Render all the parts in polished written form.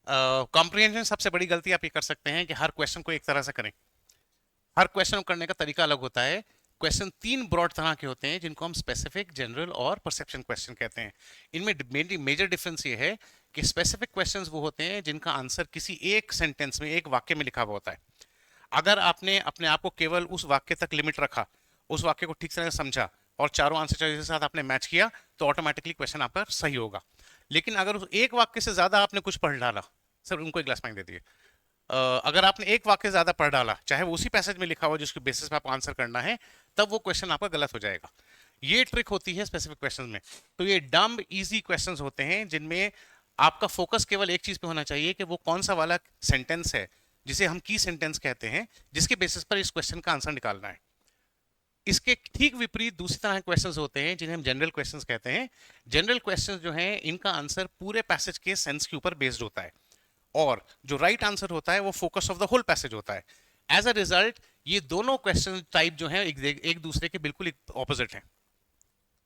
Comprehension सबसे बड़ी गलती आप ये कर सकते हैं कि हर क्वेश्चन को एक तरह से करें। हर क्वेश्चन को करने का तरीका अलग होता है। क्वेश्चन तीन ब्रॉड तरह के होते हैं जिनको हम स्पेसिफिक, जनरल और परसेप्शन क्वेश्चन कहते हैं। इनमें मेजर डिफरेंस ये है कि स्पेसिफिक क्वेश्चंस वो होते हैं जिनका आंसर किसी एक सेंटेंस में, एक वाक्य में लिखा हुआ होता है। अगर आपने अपने आप को केवल उस वाक्य तक लिमिट रखा, उस वाक्य को ठीक तरह से समझा और चारों आंसर चॉइस के साथ आपने मैच किया, तो ऑटोमेटिकली क्वेश्चन आपका सही होगा। लेकिन अगर उस एक वाक्य से ज्यादा आपने कुछ पढ़ डाला, सर उनको एक ग्लास पानी दे दिए, अगर आपने एक वाक्य ज्यादा पढ़ डाला, चाहे वो उसी पैसेज में लिखा हुआ जिसके बेसिस पे आपको आंसर करना है, तब वो क्वेश्चन आपका गलत हो जाएगा। ये ट्रिक होती है स्पेसिफिक क्वेश्चन में। तो ये डम्ब इजी क्वेश्चन होते हैं जिनमें आपका फोकस केवल एक चीज पे होना चाहिए कि वो कौन सा वाला सेंटेंस है जिसे हम की सेंटेंस कहते हैं, जिसके बेसिस पर इस क्वेश्चन का आंसर निकालना है। इसके ठीक विपरीत दूसरी तरह के क्वेश्चंस होते हैं जिन्हें हम जनरल क्वेश्चंस कहते हैं। जनरल क्वेश्चंस जो हैं, इनका आंसर पूरे पैसेज के सेंस के ऊपर बेस्ड होता है, और जो राइट आंसर होता है वो focus of the whole passage होता है। एज अ रिजल्ट ये दोनों क्वेश्चन टाइप जो है एक दूसरे के बिल्कुल ऑपोजिट हैं।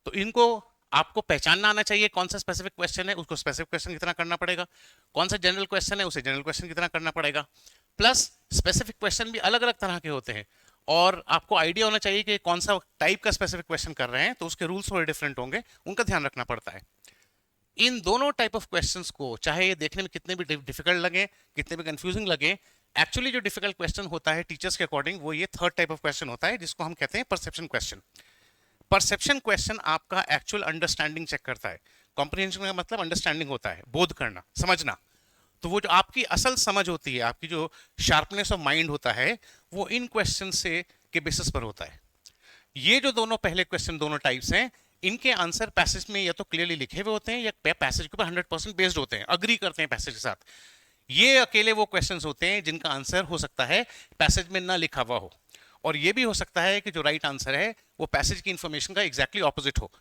तो इनको आपको पहचानना आना चाहिए, कौन सा स्पेसिफिक क्वेश्चन है उसको स्पेसिफिक क्वेश्चन कितना करना पड़ेगा, कौन सा जनरल क्वेश्चन है उसे जनरल क्वेश्चन कितना करना पड़ेगा। प्लस स्पेसिफिक क्वेश्चन भी अलग अलग तरह के होते हैं, और आपको आइडिया होना चाहिए कि कौन सा टाइप का स्पेसिफिक क्वेश्चन कर रहे हैं, तो उसके रूल्स थोड़े डिफरेंट होंगे, उनका ध्यान रखना पड़ता है। इन दोनों टाइप ऑफ क्वेश्चंस को, चाहे ये देखने में कितने भी डिफिकल्ट लगे, कितने भी कंफ्यूजिंग लगे, एक्चुअली जो डिफिकल्ट क्वेश्चन होता है टीचर्स के अकॉर्डिंग, वो ये थर्ड टाइप ऑफ क्वेश्चन होता है जिसको हम कहते हैं परसेप्शन क्वेश्चन। परसेप्शन क्वेश्चन आपका एक्चुअल अंडरस्टैंडिंग चेक करता है। कॉम्प्रिहेंशन का मतलब अंडरस्टैंडिंग होता है, बोध करना, समझना। तो वो जो आपकी असल समझ होती है, आपकी जो शार्पनेस ऑफ माइंड होता है, वो इन क्वेश्चन से के बेसिस पर होता है। ये जो दोनों पहले क्वेश्चन, दोनों टाइप्स हैं, इनके आंसर पैसेज में या तो क्लियरली लिखे हुए होते हैं या पैसेज के ऊपर 100% बेस्ड होते हैं, अग्री करते हैं पैसेज के साथ। ये अकेले वो क्वेश्चंस होते हैं जिनका आंसर हो सकता है पैसेज में ना लिखा हुआ हो, और ये भी हो सकता है कि जो राइट आंसर है वो पैसेज की इंफॉर्मेशन का एग्जैक्टली ऑपोजिट हो।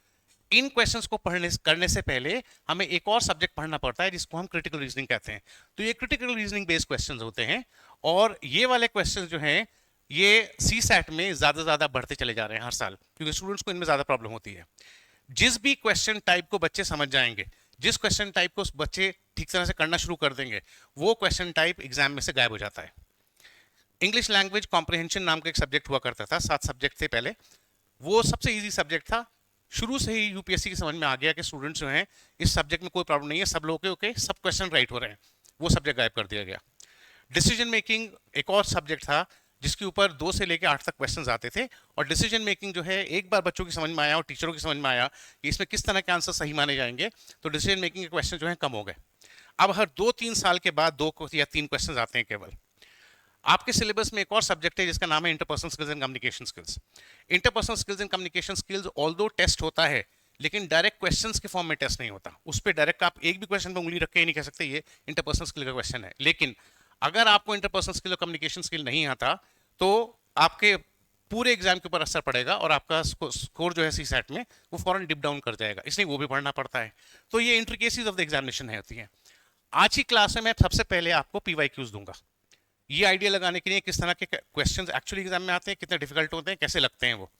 इन क्वेश्चंस को करने से पहले हमें एक और सब्जेक्ट पढ़ना पड़ता है जिसको हम क्रिटिकल रीजनिंग कहते हैं। तो ये क्रिटिकल रीजनिंग बेस्ड क्वेश्चंस होते हैं, और ये वाले क्वेश्चंस जो हैं ये सी सैट में ज्यादा बढ़ते चले जा रहे हैं हर साल, क्योंकि स्टूडेंट्स को इनमें ज्यादा प्रॉब्लम होती है। जिस भी क्वेश्चन टाइप को बच्चे समझ जाएंगे, जिस क्वेश्चन टाइप को बच्चे ठीक तरह से करना शुरू कर देंगे, वो क्वेश्चन टाइप एग्जाम में से गायब हो जाता है। इंग्लिश लैंग्वेज कॉम्प्रिहेंशन नाम का एक सब्जेक्ट हुआ करता था, 7 सब्जेक्ट थे पहले, वो सबसे इजी सब्जेक्ट था। शुरू से ही यूपीएससी की समझ में आ गया कि स्टूडेंट्स जो हैं इस सब्जेक्ट में कोई प्रॉब्लम नहीं है, सब लोग के सब क्वेश्चन राइट हो रहे हैं, वो सब्जेक्ट गायब कर दिया गया। डिसीजन मेकिंग एक और सब्जेक्ट था जिसके ऊपर 2 से लेकर 8 तक क्वेश्चंस आते थे, और डिसीजन मेकिंग जो है एक बार बच्चों की समझ में आया और टीचरों की समझ में आया कि इसमें किस तरह के आंसर सही माने जाएंगे, तो डिसीजन मेकिंग के क्वेश्चन जो है कम हो गए। अब हर 2-3 साल के बाद 2 या 3 क्वेश्चन आते हैं केवल। आपके सिलेबस में एक और सब्जेक्ट है जिसका नाम है interpersonal skills and communication skills. Interpersonal skills and communication skills although test होता है, लेकिन डायरेक्ट क्वेश्चंस के फॉर्म में टेस्ट नहीं होता। उस पर डायरेक्ट आप एक भी क्वेश्चन पर उंगली रख के ही नहीं कह सकते ये इंटरपर्सनल स्किल का क्वेश्चन है। लेकिन अगर आपको इंटरपर्सनल स्किल और कम्युनिकेशन स्किल नहीं आता, तो आपके पूरे एग्जाम के ऊपर असर पड़ेगा, और आपका स्कोर जो है सी सेट में वो फॉरन डिप डाउन कर जाएगा, इसलिए वो भी पढ़ना पड़ता है। तो ये इंट्रिकेसीज ऑफ द एग्जामिनेशन है होती है। आज की क्लास में मैं सबसे पहले आपको पीवाईक्यूज दूंगा, ये आइडिया लगाने के लिए किस तरह के क्वेश्चंस एक्चुअली एग्जाम में आते हैं, कितने डिफिकल्ट होते हैं, कैसे लगते हैं वो।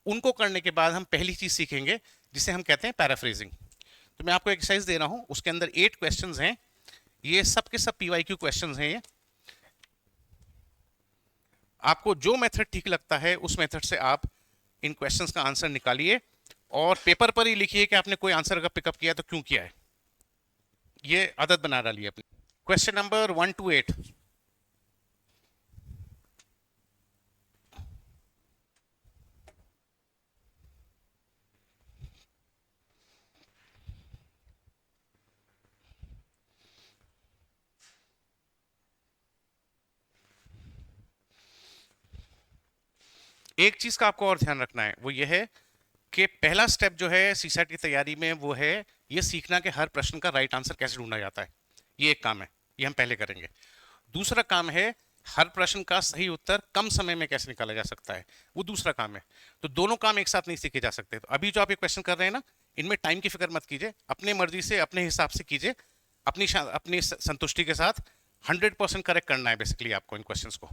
उनको करने के बाद हम पहली चीज सीखेंगे जिसे हम कहते हैं पैराफ्रेजिंग। तो मैं आपको एक्सरसाइज दे रहा हूं, उसके अंदर 8 क्वेश्चंस हैं, ये सब के सब पीवाईक्यू क्वेश्चंस हैं। ये आपको जो मेथड ठीक लगता है उस मेथड से आप इन क्वेश्चंस का आंसर निकालिए, और पेपर पर ही लिखिए कि आपने कोई आंसर अगर पिकअप किया तो क्यों किया है, ये आदत बना डालिए अपनी। Question number 1 to 8। एक चीज का आपको और ध्यान रखना है, वो ये है कि पहला स्टेप जो है सीसेट की तैयारी में वो है ये सीखना कि हर प्रश्न का राइट आंसर कैसे ढूंढा जाता है। ये एक काम है, ये हम पहले करेंगे। दूसरा काम है हर प्रश्न का सही उत्तर कम समय में कैसे निकाला जा सकता है, वो दूसरा काम है। तो दोनों काम एक साथ नहीं सीखे जा सकते। तो अभी जो आप ये क्वेश्चन कर रहे हैं ना, इनमें टाइम की फिक्र मत कीजिए, अपने मर्जी से अपने हिसाब से कीजिए, अपनी संतुष्टि के साथ 100% करेक्ट करना है बेसिकली आपको इन क्वेश्चंस को।